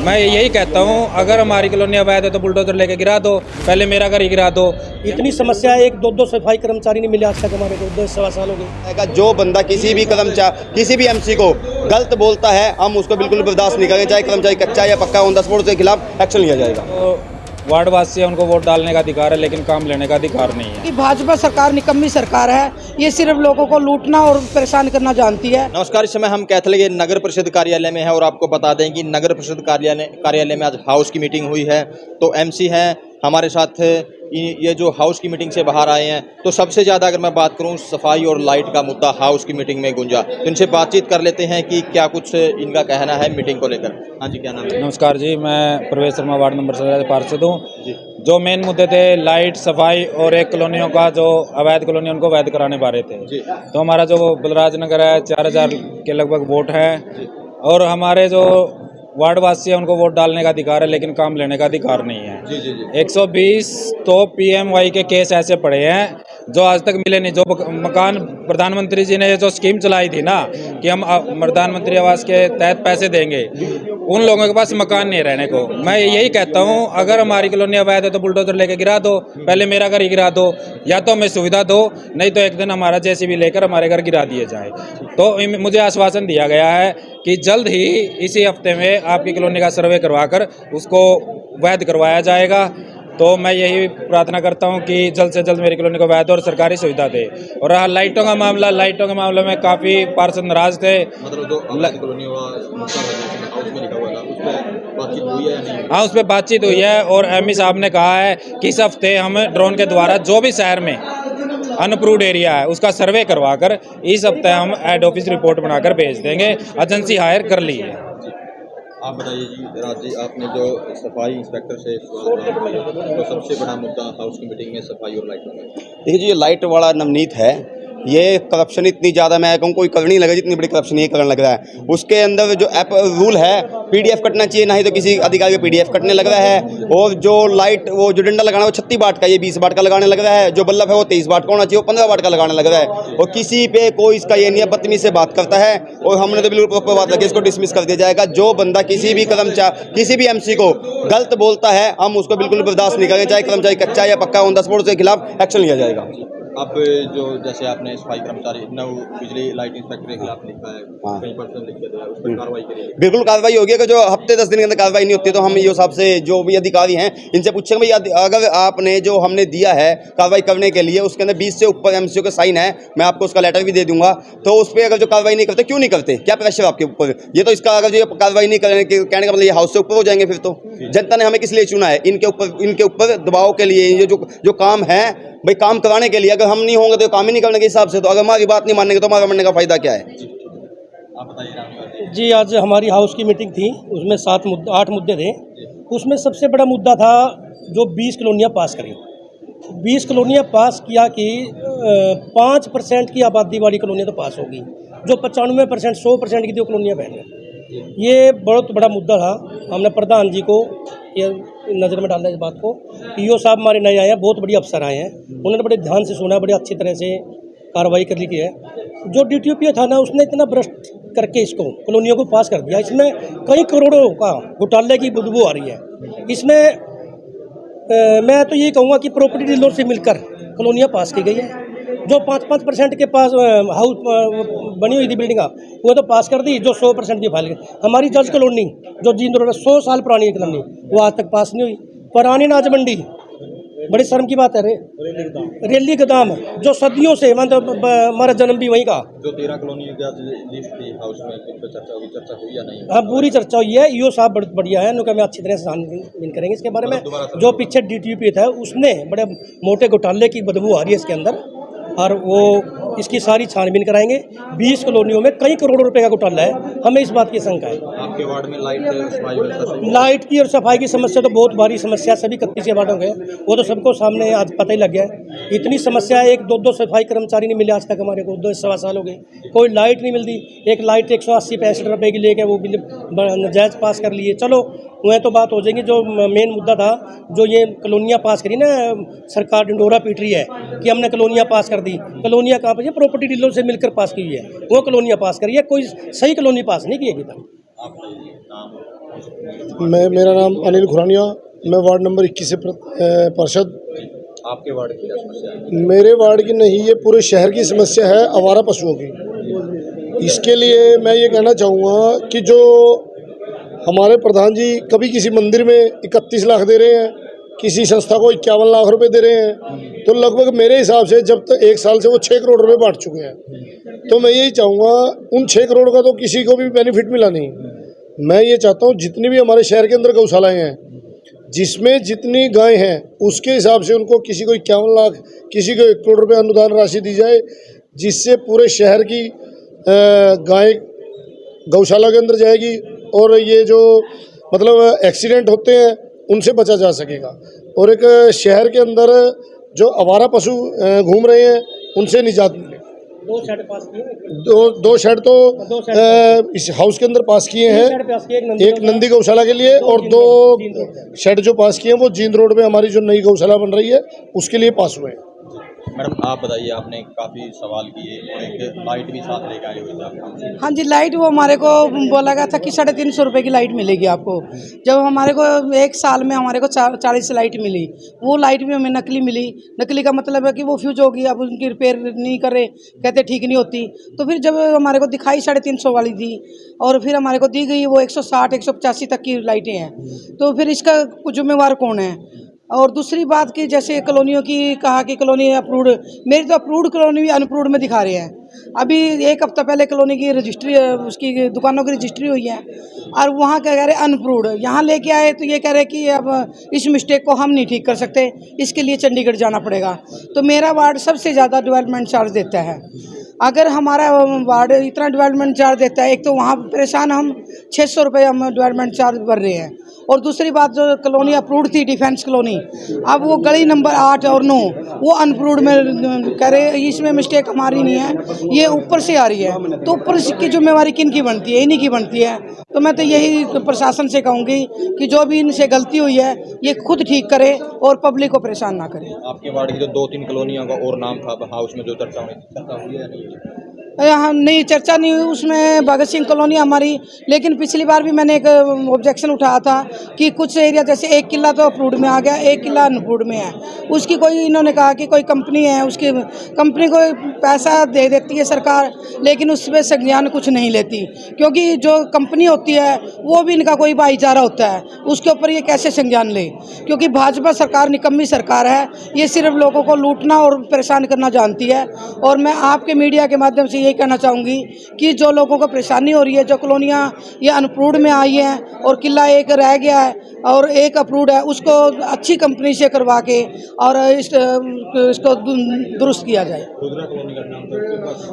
मैं यही कहता हूँ, अगर हमारी कॉलोनी अवैध है तो बुलडोजर लेके गिरा दो, पहले मेरा घर ही गिरा दो। इतनी समस्या है, एक दो दो सफाई कर्मचारी नहीं मिले आज तक हमारे को, 2 सवा साल हो गए। जो बंदा किसी भी कर्मचारी किसी भी एमसी को गलत बोलता है, हम उसको बिल्कुल बर्दाश्त नहीं करेंगे, चाहे कर्मचारी कच्चा या पक्का, ऑन द स्पॉट उसके खिलाफ एक्शन लिया जाएगा। तो वार्ड वासी है, उनको वोट डालने का अधिकार है, लेकिन काम लेने का अधिकार नहीं है। कि भाजपा सरकार निकम्मी सरकार है, ये सिर्फ लोगों को लूटना और परेशान करना जानती है। नमस्कार, इस समय हम कैथल के नगर परिषद कार्यालय में हैं और आपको बता दें कि नगर परिषद कार्यालय में आज हाउस की मीटिंग हुई है। तो एमसी हैं हमारे साथ, ये जो हाउस की मीटिंग से बाहर आए हैं, तो सबसे ज़्यादा अगर मैं बात करूं सफाई और लाइट का मुद्दा हाउस की मीटिंग में गुंजा। तो इनसे बातचीत कर लेते हैं कि क्या कुछ इनका कहना है मीटिंग को लेकर। हाँ जी, क्या नाम है? नमस्कार जी, मैं प्रवेश शर्मा, वार्ड नंबर 17 से पार्षद हूँ। जो मेन मुद्दे थे लाइट, सफाई और एक कॉलोनियों का जो अवैध कॉलोनी उनको वैध कराने बारे थे। तो हमारा जो बलराज नगर है, 4000 के लगभग वोट हैं और हमारे जो वार्ड वासी है उनको वोट डालने का अधिकार है, लेकिन काम लेने का अधिकार नहीं है। 120 तो पीएमवाई के केस ऐसे पड़े हैं जो आज तक मिले नहीं। जो मकान प्रधानमंत्री जी ने जो स्कीम चलाई थी ना कि हम प्रधानमंत्री आवास के तहत पैसे देंगे, उन लोगों के पास मकान नहीं रहने को। मैं यही कहता हूं, अगर हमारी कॉलोनी अवैध है तो बुलडोजर लेके गिरा दो, पहले मेरा घर ही गिरा दो, या तो हमें सुविधा दो, नहीं तो एक दिन हमारा जेसीबी लेकर हमारे घर गिरा दिए जाए। तो मुझे आश्वासन दिया गया है कि जल्द ही इसी हफ्ते में आपकी कॉलोनी का सर्वे करवाकर उसको वैध करवाया जाएगा। तो मैं यही प्रार्थना करता हूं कि जल्द से जल्द मेरी कॉलोनी को वैध और सरकारी सुविधा दे। और रहा लाइटों का मामला, लाइटों के मामले में काफ़ी पार्षद नाराज थे। हाँ, उस पर बातचीत हुई है और एमई साहब ने कहा है कि इस हफ्ते हम ड्रोन के द्वारा जो भी शहर में अनअप्रूव्ड एरिया है उसका सर्वे करवाकर इस हफ्ते हम हेड ऑफिस रिपोर्ट बनाकर भेज देंगे। एजेंसी हायर कर ली है। आप बताइए जी, राज जी, आपने जो सफाई इंस्पेक्टर से तो सबसे बड़ा मुद्दा हाउस की मीटिंग में सफाई और लाइट का। देखिए जी, ये लाइट वाला नवनीत है, ये करप्शन इतनी ज़्यादा, मैं कहूँ कोई करनी लगे जितनी बड़ी करप्शन ये करने लग रहा है। उसके अंदर जो ऐप रूल है, पीडीएफ कटना चाहिए, ना ही तो किसी अधिकारी का पीडीएफ कटने लग रहा है। और जो लाइट, वो जो डंडा लगाना है वो 36 वाट का, ये 20 वाट का लगाने लग रहा है। जो बल्ब है वो 23 वाट का होना चाहिए, वो 15 वाट का लगाने लग रहा है। और किसी पे कोई इसका ये नहीं है, बदतमीज से बात करता है। और हमने तो बिल्कुल प्रॉपर बात लगी, इसको डिसमिस कर दिया जाएगा। जो बंदा किसी भी कर्मचारी किसी भी एमसी को गलत बोलता है, हम उसको बिल्कुल बर्दाश्त नहीं करेंगे, चाहे कर्मचारी कच्चा या पक्का, ऑन द स्पॉट उसके खिलाफ एक्शन लिया जाएगा। अब जो जैसे आपने सफाई कर्मचारी बिजली लाइट इंस्पेक्टर के खिलाफ लिखा है, कई पर्सन लिख के दिया, उस पर कार्रवाई करिए। बिल्कुल कार्रवाई होगी। अगर जो हफ्ते 10 दिन के अंदर कार्रवाई नहीं होती तो हम ये हिसाब से जो भी अधिकारी हैं इनसे पूछेंगे भाई, अगर आपने जो हमने दिया है कार्रवाई करने के लिए उसके अंदर 20 से ऊपर एमसीओ का साइन है, मैं आपको उसका लेटर भी दे दूंगा, तो उस पर अगर जो कार्रवाई नहीं करते, क्यों नहीं करते, क्या प्रेशर आपके ऊपर? ये तो इसका अगर जो कार्रवाई नहीं करने कहने का मतलब ये हाउस से ऊपर हो जाएंगे। फिर तो जनता ने हमें किस लिए चुना है? इनके ऊपर दबाव के लिए। ये जो काम है भाई, काम कराने के लिए। अगर हम नहीं होंगे तो काम ही नहीं करने के हिसाब से, तो अगर हमारी बात नहीं मानेंगे तो हमारा मानने का फायदा क्या है? जी, आज हमारी हाउस की मीटिंग थी, उसमें 8 मुद्दे थे। उसमें सबसे बड़ा मुद्दा था जो 20 कॉलोनियाँ पास करी। 20 कॉलोनियाँ पास किया कि 5% की आबादी वाली कॉलोनियाँ तो पास होगी, जो 95% 100% की जो कॉलोनियाँ बह रही। ये बहुत बड़ा मुद्दा था। हमने प्रधान जी को ये नज़र में डाला इस बात को। ईओ साहब हमारे नए आए हैं, बहुत बड़ी अफसर आए हैं, उन्होंने बड़े ध्यान से सुना, बड़े अच्छी तरह से कार्रवाई कर ली की है। जो डीटीओपी था ना, उसने इतना भ्रष्ट करके इसको कॉलोनियों को पास कर दिया। इसमें कई करोड़ों का घोटाले की बदबू आ रही है। इसमें मैं तो यही कहूँगा कि प्रॉपर्टी डीलर से मिलकर कॉलोनियाँ पास की गई है। जो 5% के पास हाउस बनी हुई थी बिल्डिंग, वो तो पास कर दी। जो 100% की फाइल गई, हमारी जज कॉलोनी जो जींद रोड 100 साल पुरानी है कॉलोनी, वो आज तक पास नहीं हुई। पुरानी नाज मंडी, बड़ी शर्म की बात है, रेली गोदाम जो सदियों से, मतलब हमारा जन्म भी वहीं का। जो 13 कॉलोनी लिस्ट थी हाउस में, उन पर चर्चा हुई या नहीं? हाँ, पूरी चर्चा हुई है। ईओ साहब बहुत बढ़िया है, उनका मैं अच्छी तरह से छानबीन करेंगे इसके बारे में। जो पीछे डीटीपी था उसने बड़े मोटे घोटाले की बदबू आ रही है इसके अंदर, और वो इसकी सारी छानबीन कराएंगे। 20 कॉलोनियों में कई करोड़ों रुपए का घोटाला है, हमें इस बात की शंका है। आपके वार्ड में लाइट की और सफाई की समस्या तो बहुत भारी समस्या, सभी 31 वार्डों के, वो तो सबको सामने आज पता ही लग गया है। इतनी समस्या है, एक दो सफाई कर्मचारी नहीं मिले आज तक हमारे को, 2 सवा साल हो गए, कोई लाइट नहीं मिलती। एक लाइट 180-65 रुपये की लेके वो बिल नजायज़ पास कर लिए। चलो वह तो बात हो जाएगी। जो मेन मुद्दा था, जो ये कॉलोनियाँ पास करी ना, सरकार डिंडोरा पीट रही है कि हमने कॉलोनियाँ पास कर दी। कॉलोनियाँ कहाँ पर? प्रॉपर्टी डीलर से मिलकर पास की है, वो कॉलोनियाँ पास करी है, कोई सही कॉलोनी पास नहीं की अभी तक। मेरा नाम अनिल खुरानिया, मैं वार्ड नंबर 21 से पार्षद। आपके वार्ड की क्या समस्या है? मेरे वार्ड की नहीं, ये पूरे शहर की समस्या है आवारा पशुओं की। इसके लिए मैं ये कहना चाहूँगा कि जो हमारे प्रधान जी कभी किसी मंदिर में 31 लाख दे रहे हैं, किसी संस्था को 51 लाख रुपए दे रहे हैं, तो लगभग मेरे हिसाब से जब तक 1 साल से वो 6 करोड़ रुपए बांट चुके हैं। तो मैं यही चाहूँगा, उन 6 करोड़ का तो किसी को भी बेनिफिट मिला नहीं। मैं ये चाहता हूँ जितनी भी हमारे शहर के अंदर गौशालाएँ हैं, जिसमें जितनी गाय हैं उसके हिसाब से उनको किसी को 51 लाख, किसी को 1 करोड़ रुपए अनुदान राशि दी जाए, जिससे पूरे शहर की गाय गौशाला के अंदर जाएगी और ये जो मतलब एक्सीडेंट होते हैं उनसे बचा जा सकेगा। और एक शहर के अंदर जो आवारा पशु घूम रहे हैं उनसे निजात मिले। 2 शेड पास किए, दो शेड तो इस हाउस के अंदर पास किए हैं, एक नंदी गौशाला के लिए और 2 शेड जो पास किए हैं वो जींद रोड पे हमारी जो नई गौशाला बन रही है उसके लिए पास हुए हैं। मैडम आप बताइए, आपने काफ़ी सवाल किए और एक लाइट भी साथ लेकर आए हुए थे आप। हाँ जी, लाइट वो हमारे को बोला गया था कि 350 रुपये की लाइट मिलेगी आपको। जब हमारे को 1 साल में हमारे को 40 लाइट मिली, वो लाइट भी हमें नकली मिली। नकली का मतलब है कि वो फ्यूज होगी, अब उनकी रिपेयर नहीं करे, कहते ठीक नहीं होती। तो फिर जब हमारे को दिखाई 350 वाली दी और फिर हमारे को दी गई वो 160 185 तक की लाइटें हैं, तो फिर इसका जिम्मेवार कौन है? और दूसरी बात कि जैसे कॉलोनियों की कहा कि कॉलोनी अप्रूव्ड, मेरी तो अप्रूव्ड कॉलोनी भी अनअप्रूव्ड में दिखा रहे हैं। अभी 1 हफ्ता पहले कॉलोनी की रजिस्ट्री, उसकी दुकानों की रजिस्ट्री हुई है और वहाँ क्या कह रहे हैं अनअप्रूव्ड, यहाँ लेके आए तो ये कह रहे हैं कि अब इस मिस्टेक को हम नहीं ठीक कर सकते, इसके लिए चंडीगढ़ जाना पड़ेगा। तो मेरा वार्ड सबसे ज़्यादा डेवलपमेंट चार्ज देता है। अगर हमारा वार्ड इतना डेवलपमेंट चार्ज देता है, एक तो वहाँ परेशान हम 600 रुपये हम डेवलपमेंट चार्ज भर रहे हैं, और दूसरी बात जो कॉलोनी अप्रूव्ड थी डिफेंस कॉलोनी, अब वो गली नंबर 8 और 9 वो अनअप्रूव्ड में कह रहे इसमें मिस्टेक हमारी नहीं है, ये ऊपर से आ रही है। तो ऊपर की जिम्मेवारी किन की बनती है? इन्हीं की बनती है। तो मैं तो यही प्रशासन से कहूँगी कि जो भी इनसे गलती हुई है ये खुद ठीक करे और पब्लिक को परेशान ना करे। आपके वार्ड की जो 2-3 कॉलोनियों का और नाम था हाउस में जो चर्चा हुई है या नहीं? हम नहीं, चर्चा नहीं हुई उसमें। भगत सिंह कॉलोनी हमारी, लेकिन पिछली बार भी मैंने एक ऑब्जेक्शन उठाया था कि कुछ एरिया जैसे 1 किला तो अप्रूव्ड में आ गया, 1 किला अनअप्रूव्ड में है। उसकी कोई इन्होंने कहा कि कोई कंपनी है, उसकी कंपनी को पैसा दे देती है सरकार, लेकिन उस पर संज्ञान कुछ नहीं लेती, क्योंकि जो कंपनी होती है वो भी इनका कोई भाईचारा होता है, उसके ऊपर ये कैसे संज्ञान ले? क्योंकि भाजपा सरकार निकम्मी सरकार है, ये सिर्फ लोगों को लूटना और परेशान करना जानती है। और मैं आपके मीडिया के माध्यम से यही कहना चाहूँगी कि जो लोगों को परेशानी हो रही है, जो कॉलोनियाँ ये अनअप्रूव्ड में आई हैं और किला 1 रह गया है और 1 अप्रूव्ड है, उसको अच्छी कंपनी से करवा के और इसको दुरुस्त किया जाए।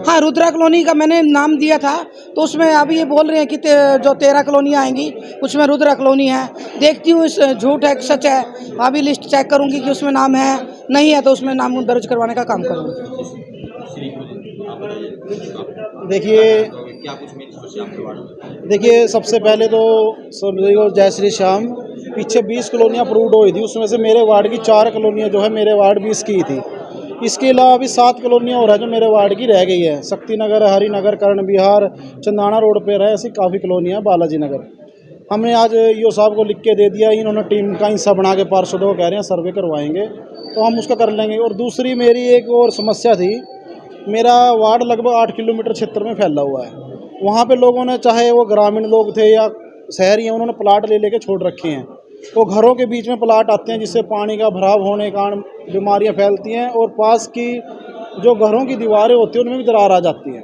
हाँ, रुद्रा कॉलोनी का मैंने नाम दिया था, तो उसमें अभी ये बोल रहे हैं कि जो 13 कॉलोनियाँ आएंगी उसमें रुद्रा कॉलोनी है। देखती हूँ झूठ है सच है, अभी लिस्ट चेक करूँगी कि उसमें नाम है, नहीं है तो उसमें नाम दर्ज करवाने का काम करूँगी। देखिए सबसे पहले तो जय श्री श्याम, पीछे 20 कॉलोनियाँ अप्रूव्ड हुई थी, उसमें से मेरे वार्ड की 4 कॉलोनियाँ जो है मेरे वार्ड 20 की थी। इसके अलावा अभी 7 कॉलोनियाँ और है जो मेरे वार्ड की रह गई है। शक्ति नगर, हरिनगर, कर्ण विहार, चंदाना रोड पे रहे, ऐसी काफ़ी कॉलोनियाँ, बालाजी नगर। हमने आज ईओ साहब को लिख के दे दिया, इन्होंने टीम का हिस्सा बना के पार्षदों को कह रहे हैं सर्वे करवाएंगे, तो हम उसका कर लेंगे। और दूसरी मेरी एक और समस्या थी, मेरा वार्ड लगभग 8 किलोमीटर क्षेत्र में फैला हुआ है। वहाँ पे लोगों ने, चाहे वो ग्रामीण लोग थे या शहरी हैं, उन्होंने प्लाट ले लेके छोड़ रखे हैं। वो घरों के बीच में प्लाट आते हैं, जिससे पानी का भराव होने के कारण बीमारियाँ फैलती हैं और पास की जो घरों की दीवारें होती हैं उनमें भी दरार आ जाती है।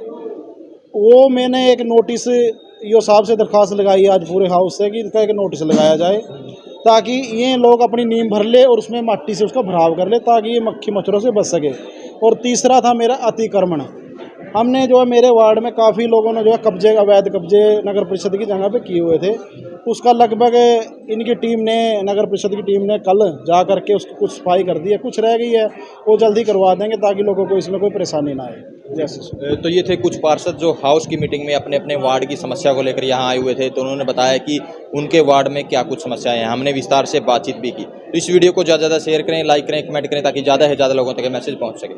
वो मैंने एक नोटिस ईओ साहब से दरख्वास्त लगाई आज पूरे हाउस से कि इसका एक नोटिस लगाया जाए, ताकि ये लोग अपनी नींव भर ले और उसमें माटी से उसका भराव कर ले, ताकि ये मक्खी मच्छरों से बच सके। और तीसरा था मेरा अतिक्रमण। हमने जो है मेरे वार्ड में काफ़ी लोगों ने जो है कब्जे, अवैध कब्जे नगर परिषद की जगह पे किए हुए थे। उसका लगभग इनकी टीम ने, नगर परिषद की टीम ने कल जा करके उसकी कुछ सफाई कर दी है, कुछ रह गई है वो जल्दी करवा देंगे, ताकि लोगों को इसमें कोई परेशानी ना आए। जैसे तो ये थे कुछ पार्षद जो हाउस की मीटिंग में अपने अपने वार्ड की समस्या को लेकर यहाँ आए हुए थे, तो उन्होंने बताया कि उनके वार्ड में क्या कुछ समस्याएं हैं। हमने विस्तार से बातचीत भी की। तो इस वीडियो को ज़्यादा से ज़्यादा शेयर करें, लाइक करें, कमेंट करें, ताकि ज़्यादा से ज़्यादा लोगों तक मैसेज पहुँच सके।